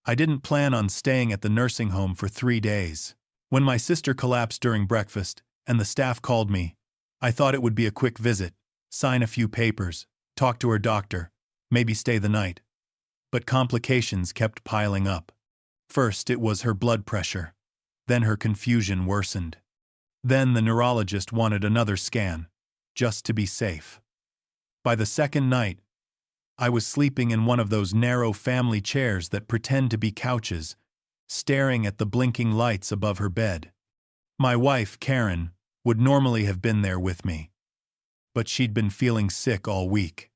I didn't plan on staying at the nursing home for 3 days. When my sister collapsed during breakfast and the staff called me, I thought it would be a quick visit, sign a few papers, talk to her doctor, maybe stay the night. But complications kept piling up. First, it was her blood pressure. Then her confusion worsened. Then the neurologist wanted another scan, just to be safe. By the second night, I was sleeping in one of those narrow family chairs that pretend to be couches, staring at the blinking lights above her bed. My wife, Karen, would normally have been there with me, but she'd been feeling sick all week.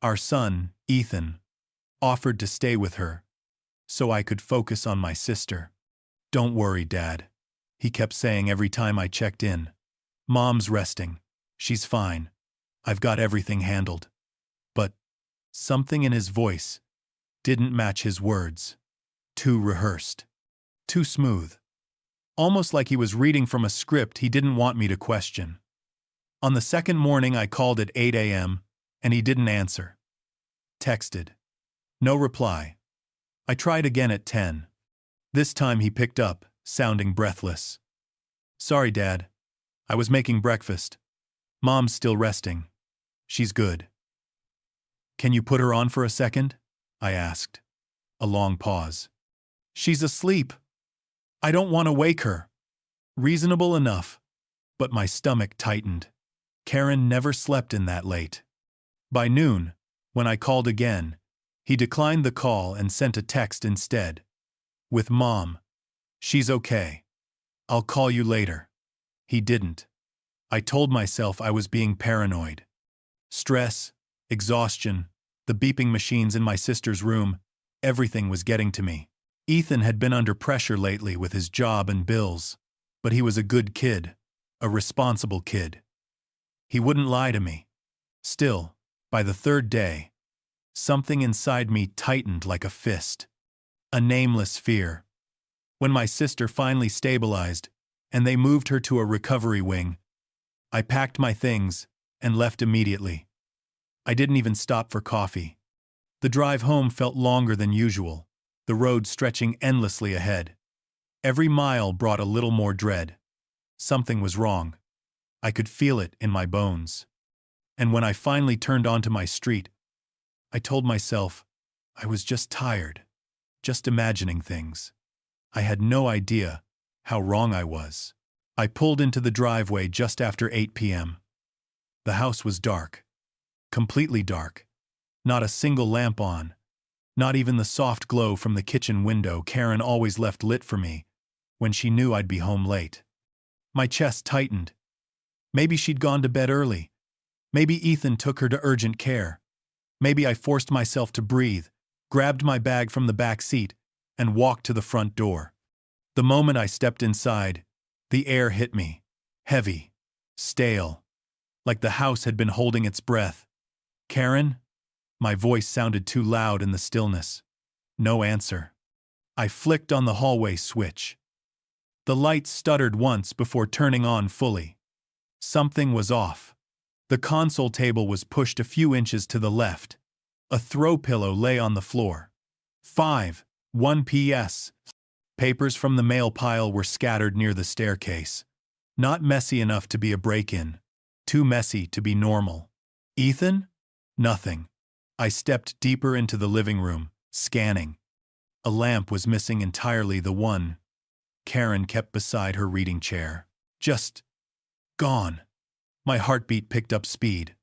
Our son, Ethan, offered to stay with her, so I could focus on my sister. "Don't worry, Dad," he kept saying every time I checked in. "Mom's resting. She's fine. I've got everything handled." But something in his voice didn't match his words. Too rehearsed. Too smooth. Almost like he was reading from a script he didn't want me to question. On the second morning I called at 8 a.m., and he didn't answer. Texted. No reply. I tried again at 10. This time he picked up, sounding breathless. "Sorry, Dad. I was making breakfast. Mom's still resting. She's good." "Can you put her on for a second?" I asked. A long pause. "She's asleep. I don't want to wake her." Reasonable enough, but my stomach tightened. Karen never slept in that late. By noon, when I called again, he declined the call and sent a text instead. With Mom. "She's okay. I'll call you later." He didn't. I told myself I was being paranoid. Stress, exhaustion, the beeping machines in my sister's room, everything was getting to me. Ethan had been under pressure lately with his job and bills, but he was a good kid, a responsible kid. He wouldn't lie to me. Still, by the third day, something inside me tightened like a fist. A nameless fear. When my sister finally stabilized, and they moved her to a recovery wing, I packed my things and left immediately. I didn't even stop for coffee. The drive home felt longer than usual, the road stretching endlessly ahead. Every mile brought a little more dread. Something was wrong. I could feel it in my bones. And when I finally turned onto my street, I told myself I was just tired, just imagining things. I had no idea how wrong I was. I pulled into the driveway just after 8 p.m. The house was dark. Completely dark. Not a single lamp on. Not even the soft glow from the kitchen window Karen always left lit for me when she knew I'd be home late. My chest tightened. Maybe she'd gone to bed early. Maybe Ethan took her to urgent care. Maybe I forced myself to breathe, grabbed my bag from the back seat, and walked to the front door. The moment I stepped inside, the air hit me. Heavy. Stale. Like the house had been holding its breath. "Karen?" My voice sounded too loud in the stillness. No answer. I flicked on the hallway switch. The light stuttered once before turning on fully. Something was off. The console table was pushed a few inches to the left. A throw pillow lay on the floor. 1 p.s. Papers from the mail pile were scattered near the staircase. Not messy enough to be a break-in. Too messy to be normal. Ethan? Nothing. I stepped deeper into the living room, scanning. A lamp was missing entirely, the one Karen kept beside her reading chair. Just gone. My heartbeat picked up speed.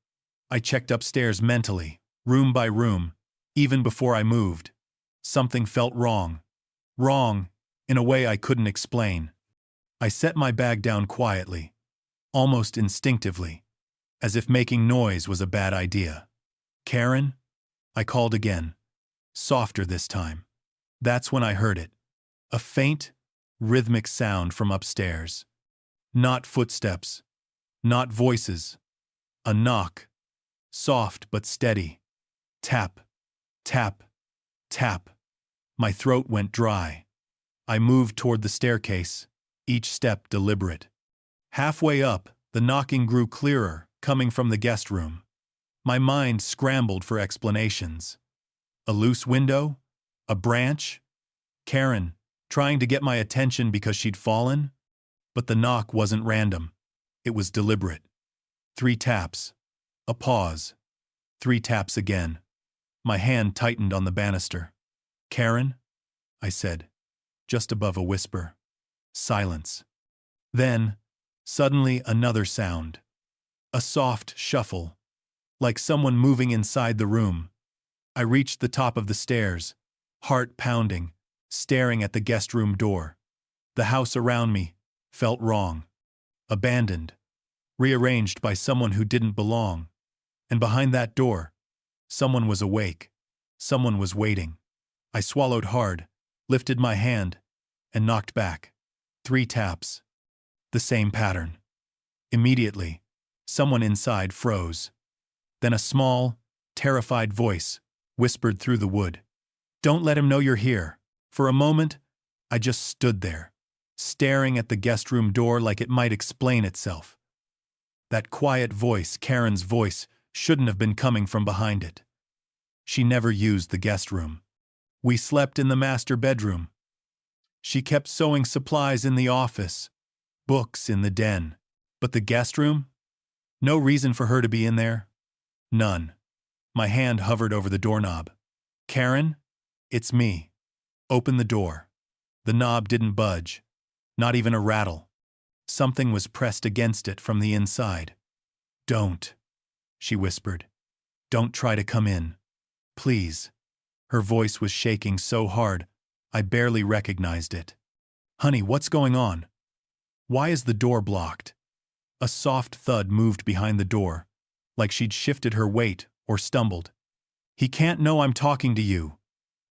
I checked upstairs mentally, room by room, even before I moved. Something felt wrong. Wrong, in a way I couldn't explain. I set my bag down quietly, almost instinctively, as if making noise was a bad idea. "Karen?" I called again, softer this time. That's when I heard it. A faint, rhythmic sound from upstairs. Not footsteps. Not voices. A knock. Soft but steady. Tap. Tap. Tap. My throat went dry. I moved toward the staircase, each step deliberate. Halfway up, the knocking grew clearer, coming from the guest room. My mind scrambled for explanations. A loose window? A branch? Karen, trying to get my attention because she'd fallen? But the knock wasn't random. It was deliberate. 3 taps. A pause. 3 taps again. My hand tightened on the banister. Karen? I said, just above a whisper. Silence. Then, suddenly another sound. A soft shuffle, like someone moving inside the room. I reached the top of the stairs, heart pounding, staring at the guest room door. The house around me felt wrong. Abandoned. Rearranged by someone who didn't belong. And behind that door, someone was awake. Someone was waiting. I swallowed hard, lifted my hand, and knocked back. 3 taps. The same pattern. Immediately, someone inside froze. Then a small, terrified voice whispered through the wood. Don't let him know you're here. For a moment, I just stood there, staring at the guest room door like it might explain itself. That quiet voice, Karen's voice, shouldn't have been coming from behind it. She never used the guest room. We slept in the master bedroom. She kept sewing supplies in the office, books in the den. But the guest room? No reason for her to be in there? None. My hand hovered over the doorknob. Karen? It's me. Open the door. The knob didn't budge. Not even a rattle. Something was pressed against it from the inside. Don't, she whispered. Don't try to come in. Please. Her voice was shaking so hard, I barely recognized it. Honey, what's going on? Why is the door blocked? A soft thud moved behind the door, like she'd shifted her weight or stumbled. He can't know I'm talking to you,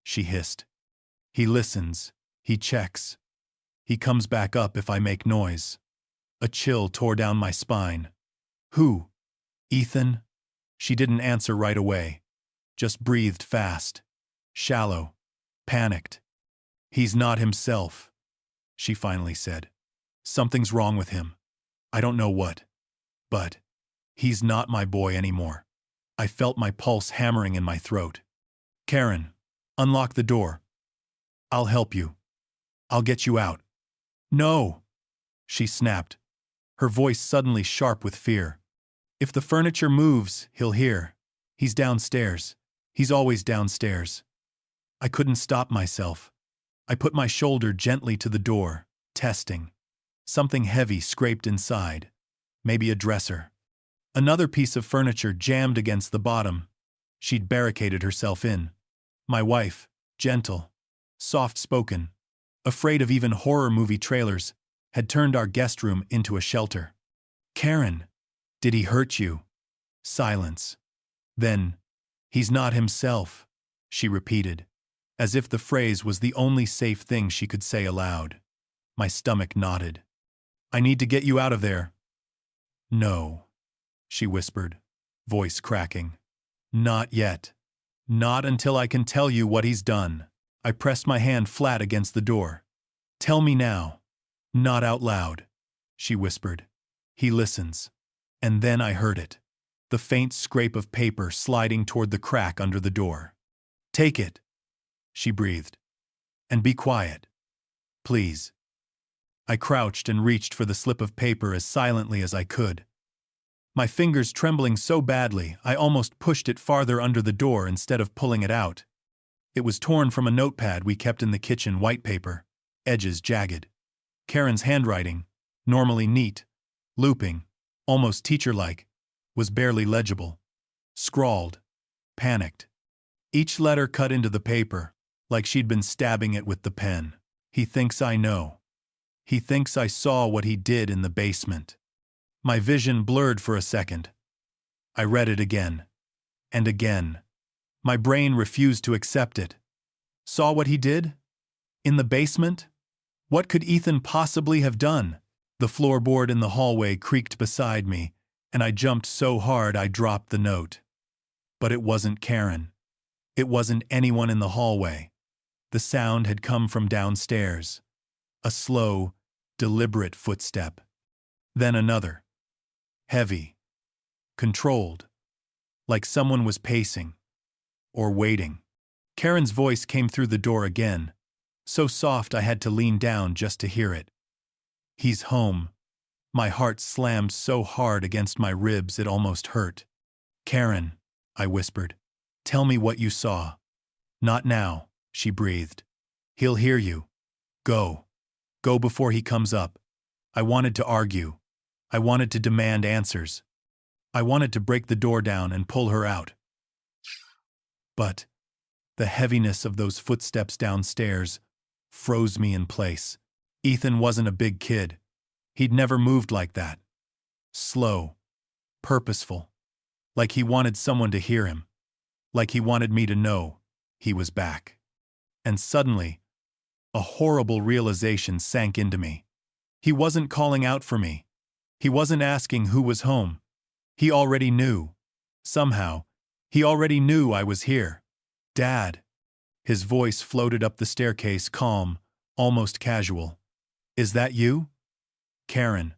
she hissed. He listens. He checks. He comes back up if I make noise. A chill tore down my spine. Who? Ethan? She didn't answer right away. Just breathed fast. Shallow. Panicked. He's not himself, she finally said. Something's wrong with him. I don't know what. But he's not my boy anymore. I felt my pulse hammering in my throat. Karen, unlock the door. I'll help you. I'll get you out. No, she snapped, her voice suddenly sharp with fear. If the furniture moves, he'll hear. He's downstairs. He's always downstairs. I couldn't stop myself. I put my shoulder gently to the door, testing. Something heavy scraped inside. Maybe a dresser. Another piece of furniture jammed against the bottom. She'd barricaded herself in. My wife, gentle, soft-spoken, afraid of even horror movie trailers, had turned our guest room into a shelter. Karen, did he hurt you? Silence. Then, he's not himself, she repeated, as if the phrase was the only safe thing she could say aloud. My stomach knotted. I need to get you out of there. No, she whispered, voice cracking. Not yet. Not until I can tell you what he's done. I pressed my hand flat against the door. Tell me now. Not out loud, she whispered. He listens. And then I heard it. The faint scrape of paper sliding toward the crack under the door. Take it, she breathed. And be quiet. Please. I crouched and reached for the slip of paper as silently as I could. My fingers trembling so badly, I almost pushed it farther under the door instead of pulling it out. It was torn from a notepad we kept in the kitchen, white paper, edges jagged. Karen's handwriting, normally neat, looping, almost teacher-like, was barely legible. Scrawled. Panicked. Each letter cut into the paper, like she'd been stabbing it with the pen. He thinks I know. He thinks I saw what he did in the basement. My vision blurred for a second. I read it again. And again. My brain refused to accept it. Saw what he did? In the basement? What could Ethan possibly have done? The floorboard in the hallway creaked beside me, and I jumped so hard I dropped the note. But it wasn't Karen. It wasn't anyone in the hallway. The sound had come from downstairs. A slow, deliberate footstep. Then another. Heavy. Controlled. Like someone was pacing. Or waiting. Karen's voice came through the door again, So soft I had to lean down just to hear it. He's home. My heart slammed so hard against my ribs it almost hurt. Karen, I whispered. Tell me what you saw. Not now, she breathed. He'll hear you. Go. Go before he comes up. I wanted to argue. I wanted to demand answers. I wanted to break the door down and pull her out. But the heaviness of those footsteps downstairs froze me in place. Ethan wasn't a big kid. He'd never moved like that. Slow. Purposeful. Like he wanted someone to hear him. Like he wanted me to know he was back. And suddenly, a horrible realization sank into me. He wasn't calling out for me. He wasn't asking who was home. He already knew. Somehow, he already knew I was here. Dad. His voice floated up the staircase, calm, almost casual. Is that you? Karen.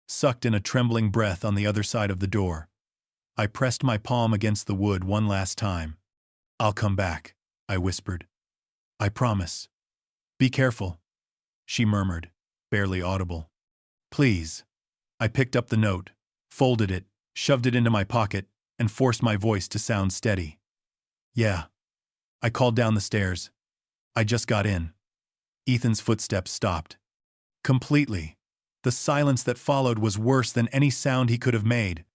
Sucked in a trembling breath on the other side of the door. I pressed my palm against the wood one last time. I'll come back, I whispered. I promise. Be careful, she murmured, barely audible. Please. I picked up the note, folded it, shoved it into my pocket, and forced my voice to sound steady. Yeah. I called down the stairs. I just got in. Ethan's footsteps stopped. Completely. The silence that followed was worse than any sound he could have made.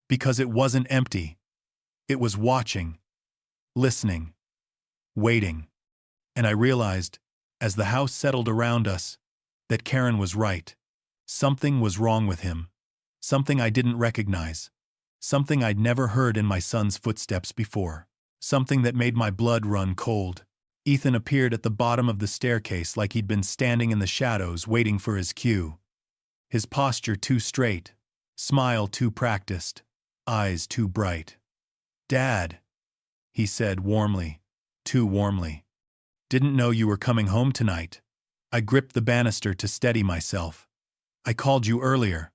Because it wasn't empty. It was watching. Listening. Waiting. And I realized, as the house settled around us, that Karen was right. Something was wrong with him. Something I didn't recognize. Something I'd never heard in my son's footsteps before. Something that made my blood run cold. Ethan appeared at the bottom of the staircase like he'd been standing in the shadows waiting for his cue. His posture too straight, smile too practiced, eyes too bright. Dad, he said warmly, too warmly. Didn't know you were coming home tonight. I gripped the banister to steady myself. I called you earlier.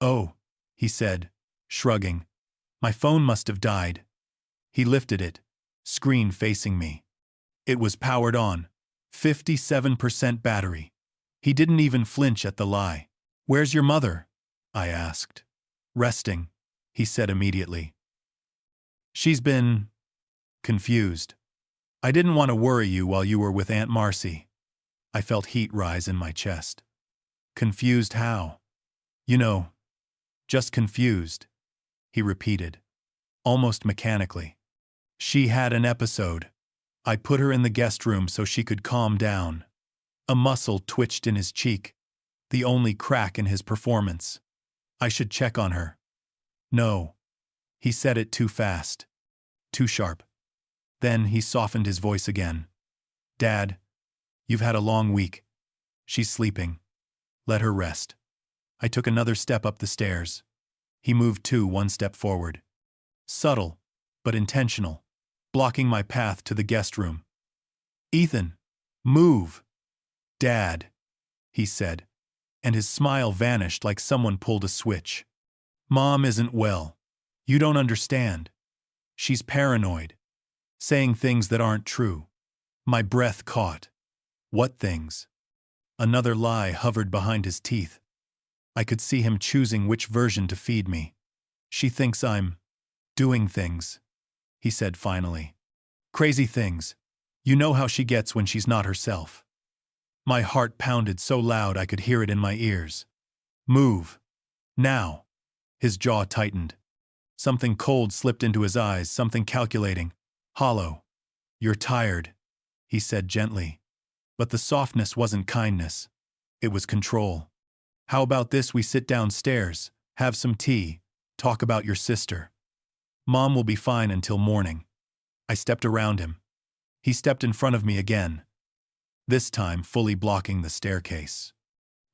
Oh, he said, shrugging. My phone must have died. He lifted it, screen facing me. It was powered on, 57% battery. He didn't even flinch at the lie. Where's your mother? I asked. Resting, he said immediately. She's been confused. I didn't want to worry you while you were with Aunt Marcy. I felt heat rise in my chest. Confused how? You know, just confused, he repeated, almost mechanically. She had an episode. I put her in the guest room so she could calm down. A muscle twitched in his cheek, the only crack in his performance. I should check on her. No. He said it too fast. Too sharp. Then he softened his voice again. Dad, you've had a long week. She's sleeping. Let her rest. I took another step up the stairs. He moved too, one step forward. Subtle, but intentional, blocking my path to the guest room. Ethan, move. Dad, he said, and his smile vanished like someone pulled a switch. Mom isn't well. You don't understand. She's paranoid, saying things that aren't true. My breath caught. What things? Another lie hovered behind his teeth. I could see him choosing which version to feed me. She thinks I'm doing things, he said finally. Crazy things. You know how she gets when she's not herself. My heart pounded so loud I could hear it in my ears. Move. Now. His jaw tightened. Something cold slipped into his eyes, something calculating, hollow. You're tired, he said gently. But the softness wasn't kindness. It was control. How about this? We sit downstairs, have some tea, talk about your sister. Mom will be fine until morning. I stepped around him. He stepped in front of me again, this time fully blocking the staircase.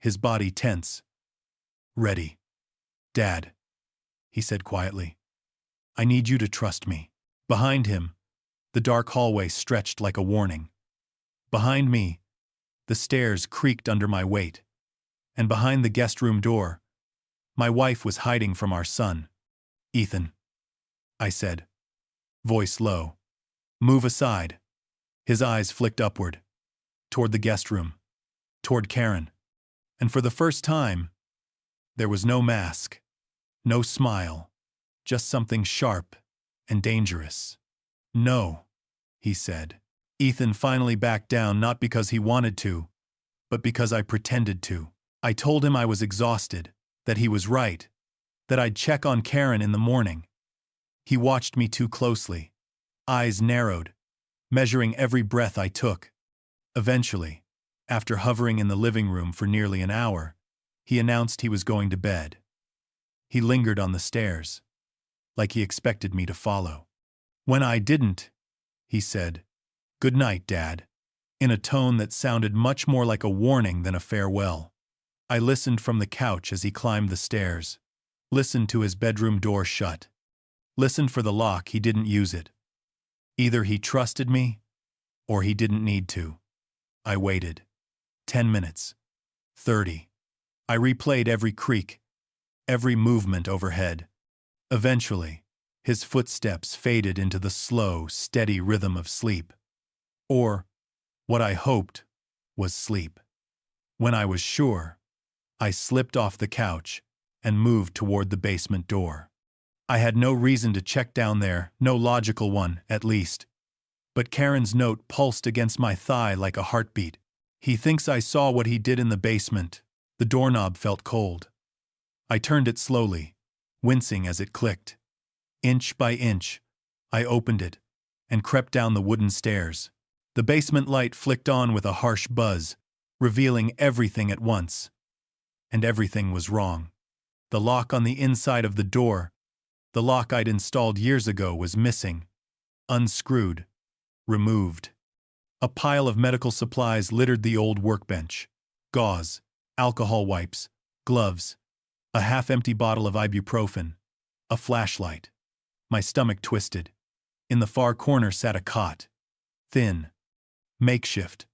His body tense. Ready. Dad, he said quietly. I need you to trust me. Behind him, the dark hallway stretched like a warning. Behind me, the stairs creaked under my weight. And behind the guest room door, my wife was hiding from our son. Ethan, I said, voice low. Move aside. His eyes flicked upward. toward the guest room, toward Karen. And for the first time, there was no mask, no smile, just something sharp and dangerous. "No," he said. Ethan finally backed down, not because he wanted to, but because I pretended to. I told him I was exhausted, that he was right, that I'd check on Karen in the morning. He watched me too closely, eyes narrowed, measuring every breath I took. Eventually, after hovering in the living room for nearly an hour, he announced he was going to bed. He lingered on the stairs, like he expected me to follow. When I didn't, he said, "Good night, Dad," in a tone that sounded much more like a warning than a farewell. I listened from the couch as he climbed the stairs, listened to his bedroom door shut, listened for the lock. He didn't use it. Either he trusted me, or he didn't need to. I waited. 10 minutes. 30. I replayed every creak, every movement overhead. Eventually, his footsteps faded into the slow, steady rhythm of sleep. Or, what I hoped, was sleep. When I was sure, I slipped off the couch and moved toward the basement door. I had no reason to check down there, no logical one, at least. But Karen's note pulsed against my thigh like a heartbeat. "He thinks I saw what he did in the basement." The doorknob felt cold. I turned it slowly, wincing as it clicked. Inch by inch, I opened it and crept down the wooden stairs. The basement light flicked on with a harsh buzz, revealing everything at once. And everything was wrong. The lock on the inside of the door, the lock I'd installed years ago, was missing. Unscrewed. Removed. A pile of medical supplies littered the old workbench. Gauze, alcohol wipes, gloves, a half-empty bottle of ibuprofen, a flashlight. My stomach twisted. In the far corner sat a cot. Thin. Makeshift.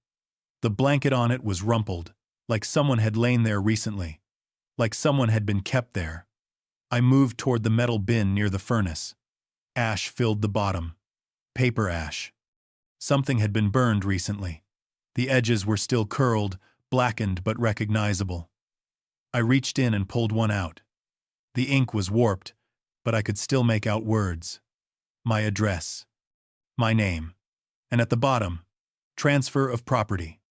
The blanket on it was rumpled, like someone had lain there recently, like someone had been kept there. I moved toward the metal bin near the furnace. Ash filled the bottom. Paper ash. Something had been burned recently. The edges were still curled, blackened but recognizable. I reached in and pulled one out. The ink was warped, but I could still make out words. My address. My name. And at the bottom, transfer of property.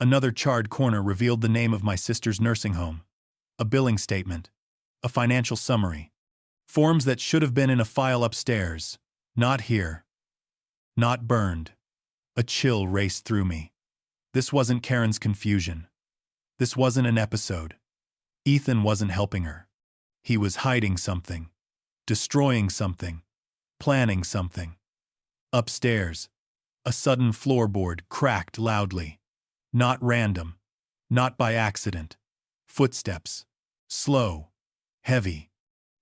Another charred corner revealed the name of my sister's nursing home. A billing statement. A financial summary. Forms that should have been in a file upstairs. Not here. Not burned. A chill raced through me. This wasn't Karen's confusion. This wasn't an episode. Ethan wasn't helping her. He was hiding something. Destroying something. Planning something. Upstairs, a sudden floorboard cracked loudly. Not random. Not by accident. Footsteps. Slow. Heavy.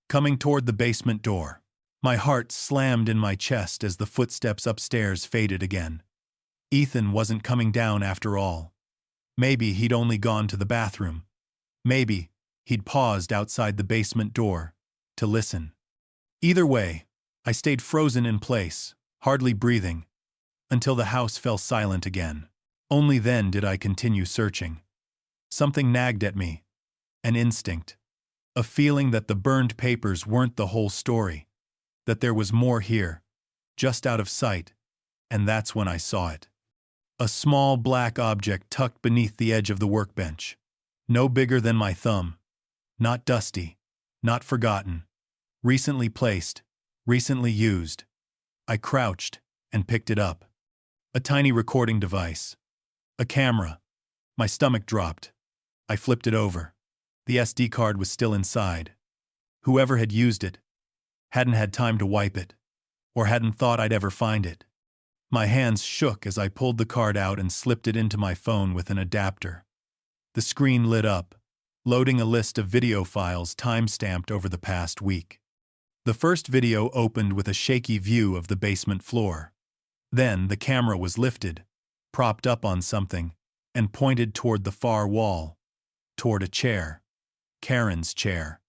Coming toward the basement door. My heart slammed in my chest as the footsteps upstairs faded again. Ethan wasn't coming down after all. Maybe he'd only gone to the bathroom. Maybe he'd paused outside the basement door to listen. Either way, I stayed frozen in place, hardly breathing, until the house fell silent again. Only then did I continue searching. Something nagged at me. An instinct. A feeling that the burned papers weren't the whole story. That there was more here, just out of sight, and that's when I saw it. A small black object tucked beneath the edge of the workbench. No bigger than my thumb. Not dusty. Not forgotten. Recently placed. Recently used. I crouched and picked it up. A tiny recording device. A camera. My stomach dropped. I flipped it over. The SD card was still inside. Whoever had used it hadn't had time to wipe it, or hadn't thought I'd ever find it. My hands shook as I pulled the card out and slipped it into my phone with an adapter. The screen lit up, loading a list of video files time-stamped over the past week. The first video opened with a shaky view of the basement floor. Then the camera was lifted, propped up on something, and pointed toward the far wall, toward a chair. Karen's chair.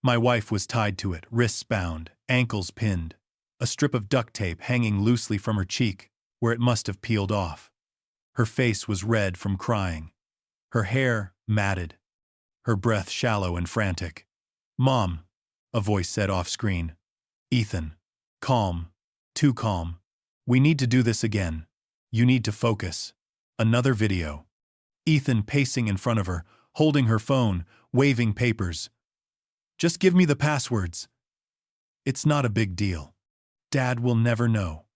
My wife was tied to it, wrists bound, ankles pinned, a strip of duct tape hanging loosely from her cheek, where it must have peeled off. Her face was red from crying. Her hair matted. Her breath shallow and frantic. "Mom," a voice said off-screen. "Ethan. Calm. Too calm. We need to do this again. You need to focus." Another video. Ethan pacing in front of her, holding her phone, waving papers. "Just give me the passwords." "It's not a big deal. Dad will never know."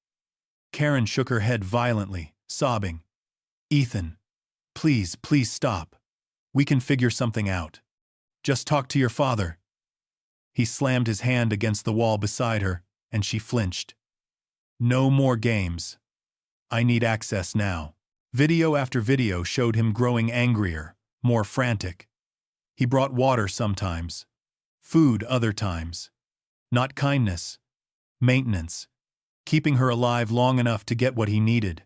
Karen shook her head violently, sobbing. "Ethan, please, please stop. We can figure something out. Just talk to your father." He slammed his hand against the wall beside her, and she flinched. "No more games. I need access now." Video after video showed him growing angrier, more frantic. He brought water sometimes, food other times. Not kindness, maintenance, keeping her alive long enough to get what he needed.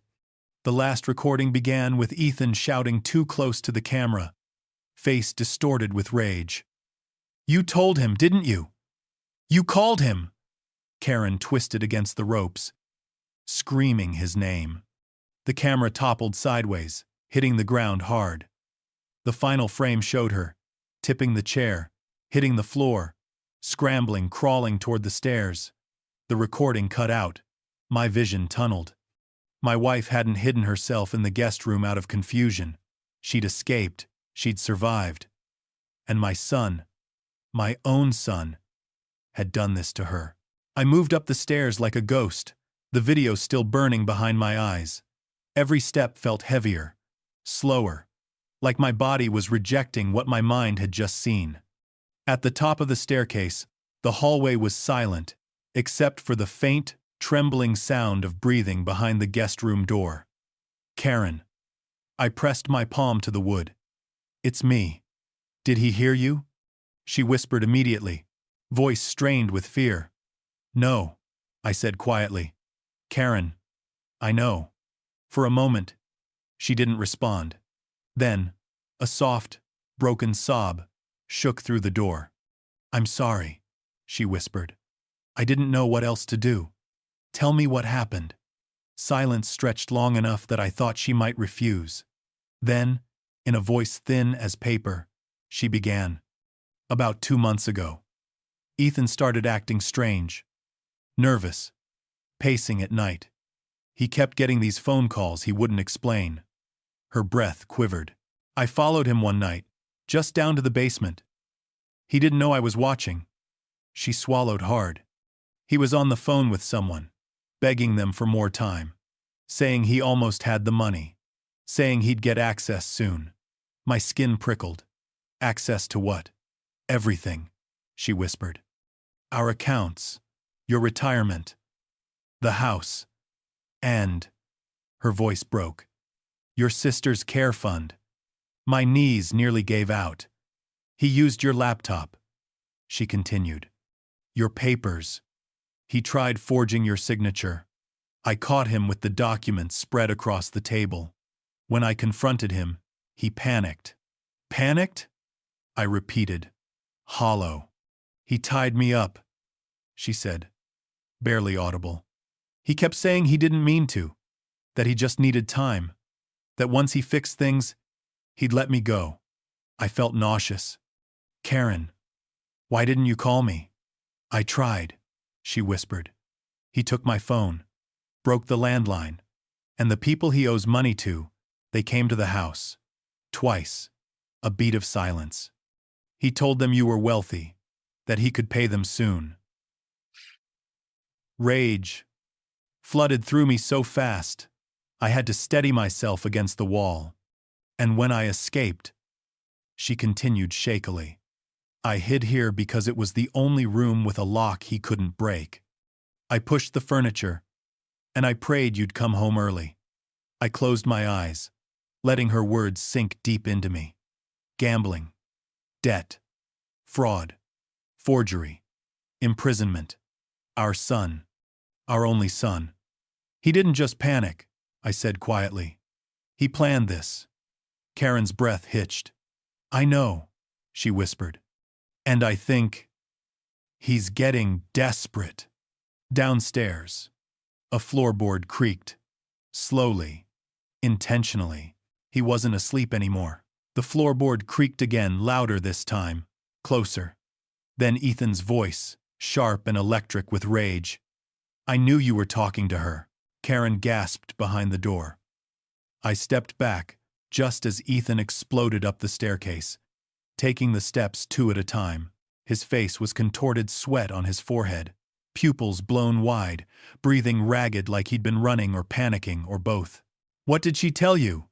The last recording began with Ethan shouting too close to the camera, face distorted with rage. "You told him, didn't you? You called him!" Karen twisted against the ropes, screaming his name. The camera toppled sideways, hitting the ground hard. The final frame showed her, tipping the chair, hitting the floor, scrambling, crawling toward the stairs. The recording cut out. My vision tunneled. My wife hadn't hidden herself in the guest room out of confusion. She'd escaped. She'd survived. And my son, my own son, had done this to her. I moved up the stairs like a ghost, the video still burning behind my eyes. Every step felt heavier, slower, like my body was rejecting what my mind had just seen. At the top of the staircase, the hallway was silent, except for the faint, trembling sound of breathing behind the guest room door. "Karen." I pressed my palm to the wood. "It's me. Did he hear you?" She whispered immediately, voice strained with fear. "No," I said quietly. "Karen, I know." For a moment, she didn't respond. Then, a soft, broken sob shook through the door. "I'm sorry," she whispered. "I didn't know what else to do. Tell me what happened." Silence stretched long enough that I thought she might refuse. Then, in a voice thin as paper, she began. "About 2 months ago, Ethan started acting strange, nervous, pacing at night. He kept getting these phone calls he wouldn't explain." Her breath quivered. "I followed him one night, just down to the basement. He didn't know I was watching." She swallowed hard. "He was on the phone with someone, begging them for more time, saying he almost had the money, saying he'd get access soon." My skin prickled. "Access to what?" "Everything," she whispered. "Our accounts, your retirement, the house, and," her voice broke, "your sister's care fund." My knees nearly gave out. "He used your laptop," she continued. "Your papers. He tried forging your signature. I caught him with the documents spread across the table. When I confronted him, he panicked." "Panicked?" I repeated, hollow. "He tied me up," she said, barely audible. "He kept saying he didn't mean to, that he just needed time, that once he fixed things, he'd let me go." I felt nauseous. "Karen, why didn't you call me?" "I tried," she whispered. "He took my phone, broke the landline, and the people he owes money to, they came to the house. Twice." A beat of silence. "He told them you were wealthy, that he could pay them soon." Rage flooded through me so fast, I had to steady myself against the wall. "And when I escaped," she continued shakily, "I hid here because it was the only room with a lock he couldn't break. I pushed the furniture, and I prayed you'd come home early." I closed my eyes, letting her words sink deep into me. Gambling, debt, fraud, forgery, imprisonment. Our son, our only son. "He didn't just panic," I said quietly. "He planned this." Karen's breath hitched. "I know," she whispered. "And I think he's getting desperate." Downstairs, a floorboard creaked. Slowly, Intentionally. He wasn't asleep anymore. The floorboard creaked again, louder this time. Closer. Then Ethan's voice, sharp and electric with rage. "I knew you were talking to her." Karen gasped behind the door. I stepped back, just as Ethan exploded up the staircase, taking the steps two at a time. His face was contorted, sweat on his forehead, pupils blown wide, breathing ragged like he'd been running or panicking or both. "What did she tell you?"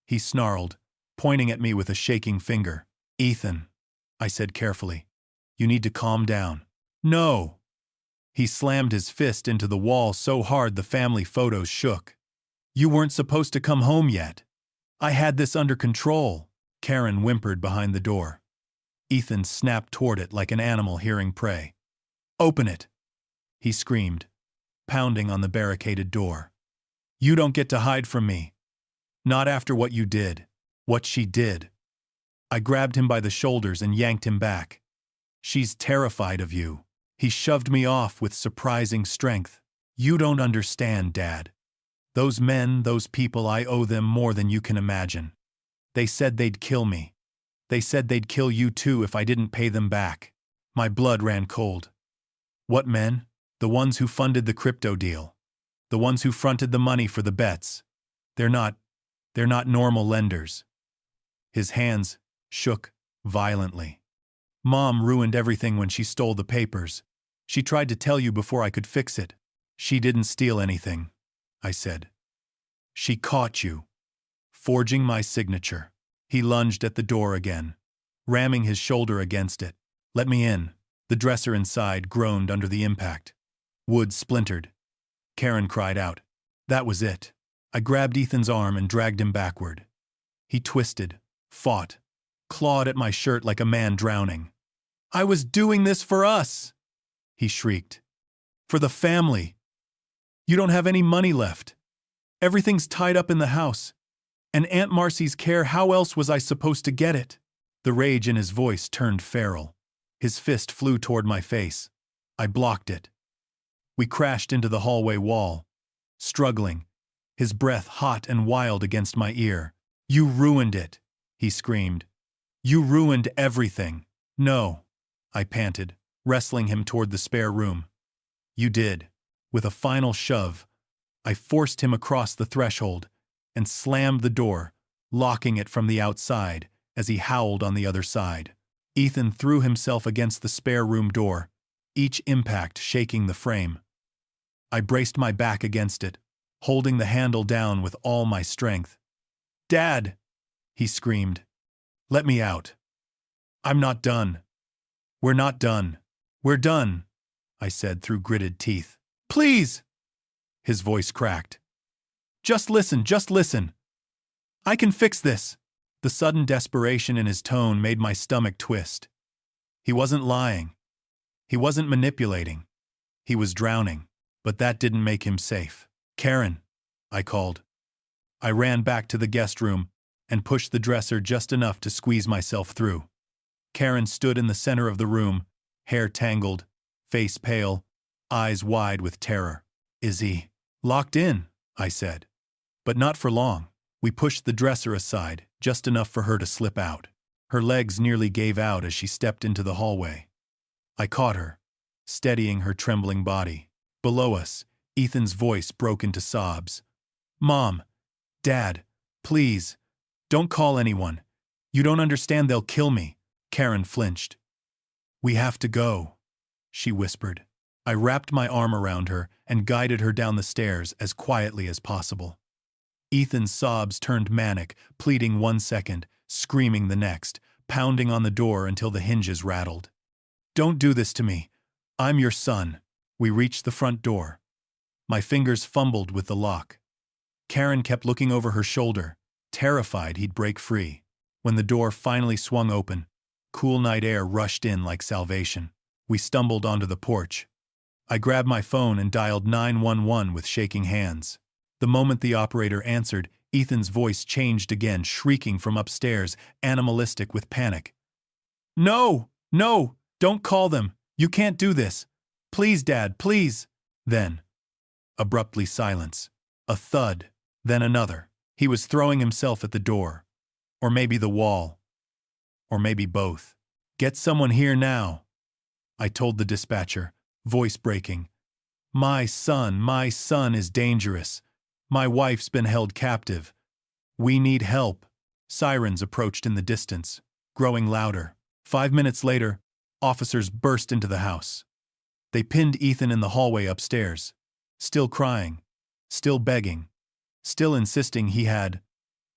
he snarled, pointing at me with a shaking finger. "Ethan," I said carefully, "you need to calm down." "No!" He slammed his fist into the wall so hard the family photos shook. "You weren't supposed to come home yet. I had this under control." Karen whimpered behind the door. Ethan snapped toward it like an animal hearing prey. "Open it!" he screamed, pounding on the barricaded door. "You don't get to hide from me. Not after what you did. What she did." I grabbed him by the shoulders and yanked him back. "She's terrified of you." He shoved me off with surprising strength. "You don't understand, Dad. Those men, those people, I owe them more than you can imagine. They said they'd kill me. They said they'd kill you too if I didn't pay them back." My blood ran cold. "What men?" "The ones who funded the crypto deal. The ones who fronted the money for the bets. They're not normal lenders." His hands shook violently. "Mom ruined everything when she stole the papers. She tried to tell you before I could fix it." "She didn't steal anything," I said. "She caught you forging my signature." He lunged at the door again, ramming his shoulder against it. "Let me in." The dresser inside groaned under the impact. Wood splintered. Karen cried out. That was it. I grabbed Ethan's arm and dragged him backward. He twisted, fought, clawed at my shirt like a man drowning. "I was doing this for us!" he shrieked. "For the family. You don't have any money left. Everything's tied up in the house. And Aunt Marcy's care, how else was I supposed to get it?" The rage in his voice turned feral. His fist flew toward my face. I blocked it. We crashed into the hallway wall, struggling, his breath hot and wild against my ear. "You ruined it," he screamed. "You ruined everything." "No," I panted, wrestling him toward the spare room. "You did." With a final shove, I forced him across the threshold and slammed the door, locking it from the outside as he howled on the other side. Ethan threw himself against the spare room door, each impact shaking the frame. I braced my back against it, holding the handle down with all my strength. "Dad!" he screamed. "Let me out. I'm not done." "We're not done. We're done," I said through gritted teeth. "Please!" His voice cracked. Just listen. I can fix this." The sudden desperation in his tone made my stomach twist. He wasn't lying. He wasn't manipulating. He was drowning, but that didn't make him safe. "Karen," I called. I ran back to the guest room and pushed the dresser just enough to squeeze myself through. Karen stood in the center of the room, hair tangled, face pale, eyes wide with terror. "Is he locked in?" I said. But not for long. We pushed the dresser aside, just enough for her to slip out. Her legs nearly gave out as she stepped into the hallway. I caught her, steadying her trembling body. Below us, Ethan's voice broke into sobs. "Mom, Dad, please, don't call anyone. You don't understand, they'll kill me." Karen flinched. "We have to go," she whispered. I wrapped my arm around her and guided her down the stairs as quietly as possible. Ethan's sobs turned manic, pleading one second, screaming the next, pounding on the door until the hinges rattled. "Don't do this to me. I'm your son." We reached the front door. My fingers fumbled with the lock. Karen kept looking over her shoulder, terrified he'd break free. When the door finally swung open, cool night air rushed in like salvation. We stumbled onto the porch. I grabbed my phone and dialed 911 with shaking hands. The moment the operator answered, Ethan's voice changed again, shrieking from upstairs, animalistic with panic. No, don't call them. You can't do this. Please, Dad, please." Then, abruptly silence. A thud, then another. He was throwing himself at the door. Or maybe the wall. Or maybe both. "Get someone here now," I told the dispatcher, voice breaking. My son is dangerous. My wife's been held captive. We need help." Sirens approached in the distance, growing louder. 5 minutes later, officers burst into the house. They pinned Ethan in the hallway upstairs, still crying, still begging, still insisting he had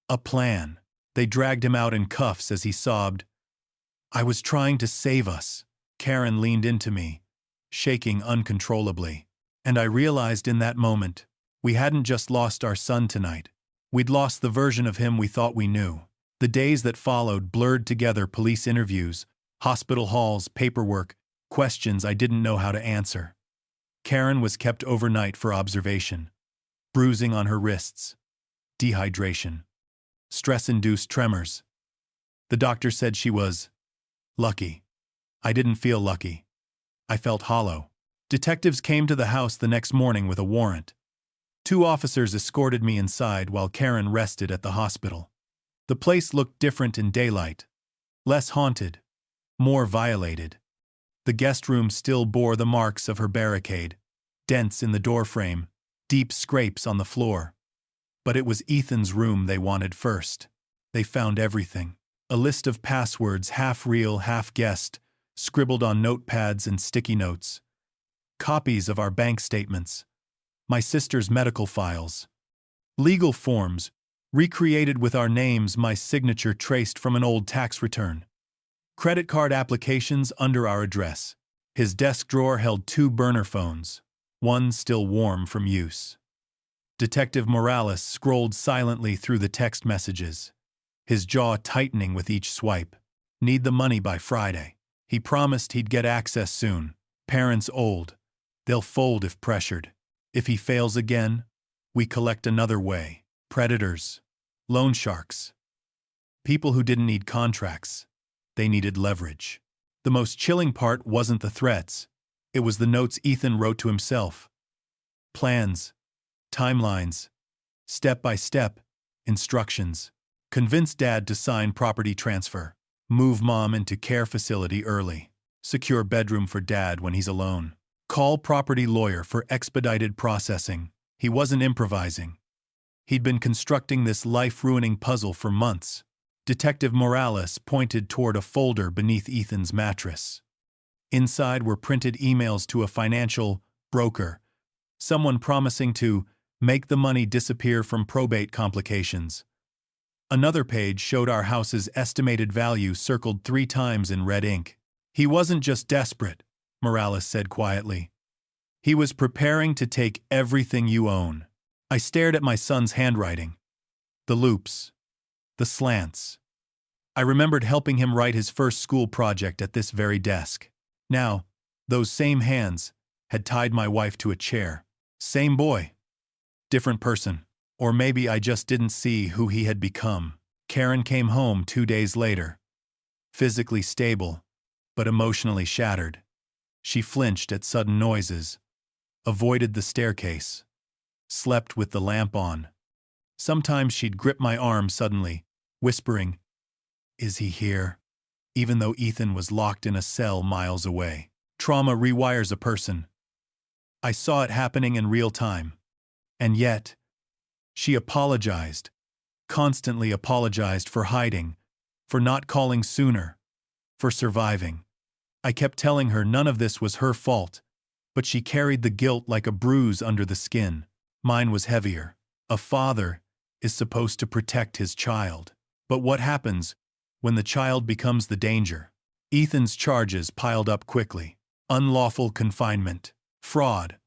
a plan. They dragged him out in cuffs as he sobbed, "I was trying to save us." Karen leaned into me, shaking uncontrollably. And I realized in that moment, we hadn't just lost our son tonight. We'd lost the version of him we thought we knew. The days that followed blurred together police interviews, hospital halls, paperwork, questions I didn't know how to answer. Karen was kept overnight for observation. Bruising on her wrists. Dehydration. Stress-induced tremors. The doctor said she was lucky. I didn't feel lucky. I felt hollow. Detectives came to the house the next morning with a warrant. 2 officers escorted me inside while Karen rested at the hospital. The place looked different in daylight. Less haunted. More violated. The guest room still bore the marks of her barricade. Dents in the doorframe. Deep scrapes on the floor. But it was Ethan's room they wanted first. They found everything. A list of passwords, half real, half guessed, scribbled on notepads and sticky notes. Copies of our bank statements. My sister's medical files. Legal forms, recreated with our names, my signature traced from an old tax return. Credit card applications under our address. His desk drawer held 2 burner phones, one still warm from use. Detective Morales scrolled silently through the text messages, his jaw tightening with each swipe. Need the money by Friday. He promised he'd get access soon. Parents old. They'll fold if pressured. If he fails again, we collect another way. Predators. Loan sharks. People who didn't need contracts. They needed leverage. The most chilling part wasn't the threats. It was the notes Ethan wrote to himself. Plans. Timelines. Step-by-step. Instructions. Convince Dad to sign property transfer. Move Mom into care facility early. Secure bedroom for Dad when he's alone. Call property lawyer for expedited processing. He wasn't improvising. He'd been constructing this life-ruining puzzle for months. Detective Morales pointed toward a folder beneath Ethan's mattress. Inside were printed emails to a financial broker, someone promising to make the money disappear from probate complications. Another page showed our house's estimated value circled 3 times in red ink. He wasn't just desperate, Morales said quietly. He was preparing to take everything you own. I stared at my son's handwriting. The loops. The slants. I remembered helping him write his first school project at this very desk. Now, those same hands had tied my wife to a chair. Same boy. Different person. Or maybe I just didn't see who he had become. Karen came home 2 days later. Physically stable, but emotionally shattered. She flinched at sudden noises, avoided the staircase, slept with the lamp on. Sometimes she'd grip my arm suddenly, whispering, "Is he here?" Even though Ethan was locked in a cell miles away. Trauma rewires a person. I saw it happening in real time. And yet, she apologized, constantly apologized for hiding, for not calling sooner, for surviving. I kept telling her none of this was her fault, but she carried the guilt like a bruise under the skin. Mine was heavier. A father is supposed to protect his child. But what happens when the child becomes the danger? Ethan's charges piled up quickly. Unlawful confinement, fraud,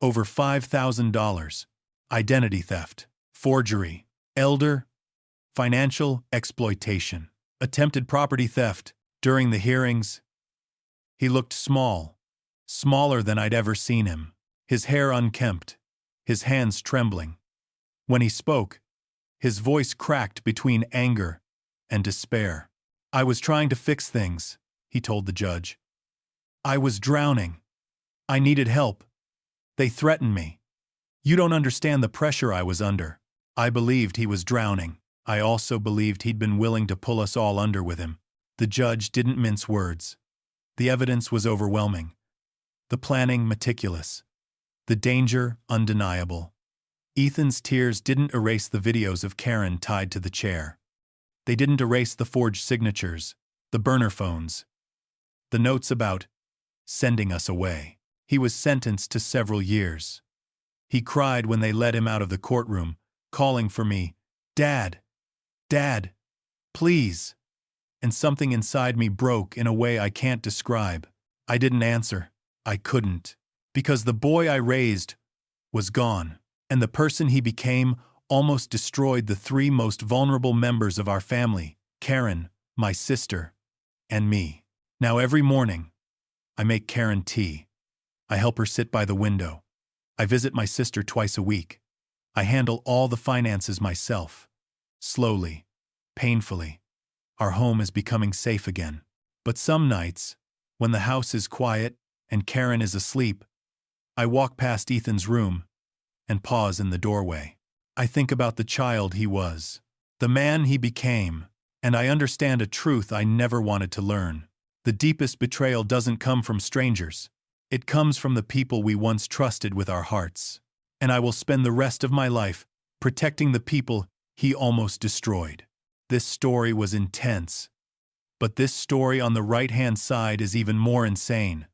over $5,000, identity theft, forgery, elder, financial exploitation, attempted property theft. During the hearings, he looked small, smaller than I'd ever seen him, his hair unkempt, his hands trembling. When he spoke, his voice cracked between anger and despair. "I was trying to fix things," he told the judge. "I was drowning. I needed help. They threatened me. You don't understand the pressure I was under." I believed he was drowning. I also believed he'd been willing to pull us all under with him. The judge didn't mince words. The evidence was overwhelming. The planning meticulous. The danger undeniable. Ethan's tears didn't erase the videos of Karen tied to the chair. They didn't erase the forged signatures, the burner phones, the notes about sending us away. He was sentenced to several years. He cried when they led him out of the courtroom, calling for me, "Dad! Dad! Please!" And something inside me broke in a way I can't describe. I didn't answer. I couldn't. Because the boy I raised was gone, and the person he became almost destroyed the three most vulnerable members of our family, Karen, my sister, and me. Now every morning, I make Karen tea. I help her sit by the window. I visit my sister twice a week. I handle all the finances myself. Slowly, painfully, our home is becoming safe again. But some nights, when the house is quiet and Karen is asleep, I walk past Ethan's room and pause in the doorway. I think about the child he was, the man he became, and I understand a truth I never wanted to learn. The deepest betrayal doesn't come from strangers. It comes from the people we once trusted with our hearts. And I will spend the rest of my life protecting the people he almost destroyed. This story was intense. But this story on the right-hand side is even more insane.